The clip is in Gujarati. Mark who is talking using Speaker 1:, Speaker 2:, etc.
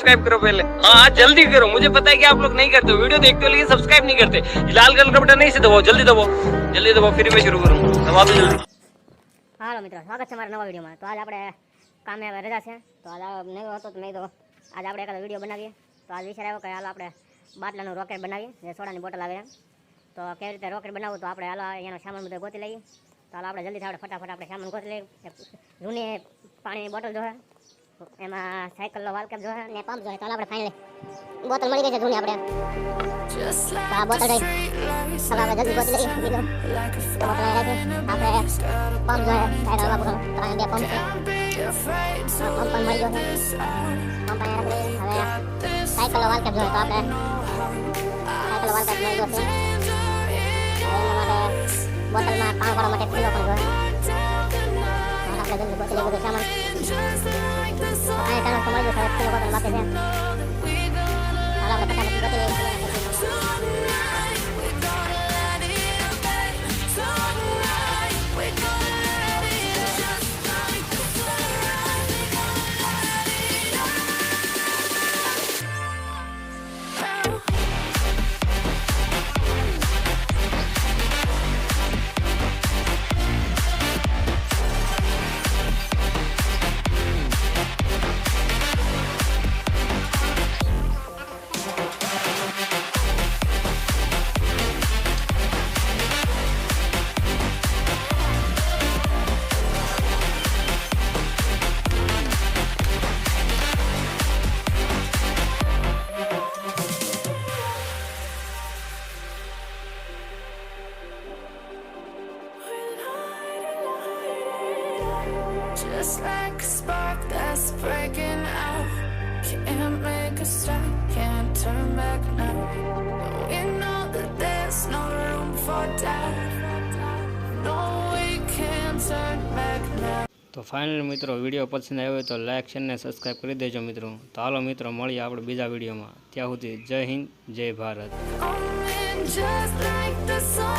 Speaker 1: सब्सक्राइब करो पहले। हाँ जल्दी करो, मुझे पता है कि आप लोग नहीं करते हो, वीडियो देखते हो लेकिन सब्सक्राइब नहीं करते। लाल कलर का बटन नहीं से दबाओ, जल्दी दबाओ, जल्दी दबाओ, फिर मैं शुरू करूँ, दबा दो जल्दी।
Speaker 2: હાલો મિત્રો, સ્વાગત છે મારા નવા વિડીયોમાં। તો આજ આપણે કામે હવે રજા છે, તો આજ નહીં હતો તો મેં કીધું આજ આપણે એકાદ વિડીયો બનાવીએ। તો આજ વિચાર આવ્યો કે હાલો આપણે બાટલાનું રોકેટ બનાવીએ, જે સોડાની બોટલ આવે એમ। તો કેવી રીતે રોકેટ બનાવવું, તો આપણે હાલો એનો સામાન બધો ગોતી લઈએ। તો હાલો આપણે જલ્દીથી આપણે ફટાફટ આપણે સામાન ગોતી લઈએ। જૂની પાણીની બોટલ જોહે, એમાં સાયકલનો વાલકેપ જોહે ને પંપ જોહે। તો હાલો આપણે ફાઇનલી બોટલ મળી ગઈ છે જૂની આપણે, તો આ બોટલ રહી હવે આપણે જલ્દી ગોતી લઈએ। બીજો બોટલ રાખી આપણે પંપ જોહે, સાયકલ વાપરો ત્રણ બે પંપ છે, પંપ પણ મળી ગયો છે, પંપ અહીંયા રાખી લઈએ। હવે સાયકલનો વાલકેપ જોહે, તો આપણે સાયકલનો વાલકેપ મળી ગયો છે। એના માટે બોટલમાં પાણી ભરવા માટે કિલો પણ જોહે, આપણે જલ્દી ગોતી લઈએ બધું સામાન। અહીંયા ચાલો મળી ગયું છે, કિલો બોટલ બાકી છે, હાલ આપણે ફટાફટ ગોતી લઈએ।
Speaker 3: Just like a spark that's breaking out, can't make a stop, can't turn back now. We know that there's no room for doubt, no we can't turn back now.
Speaker 4: તો ફાઇનલ મિત્રો વિડીયો પસંદ આવ્યો હોય તો લાઇક શેર ને સબસ્ક્રાઈબ કરી દેજો મિત્રો। તો હાલો મિત્રો મળીએ આપણે બીજા વિડીયોમાં, ત્યાં સુધી જય હિન્દ જય Bharat.
Speaker 3: Just like the sun.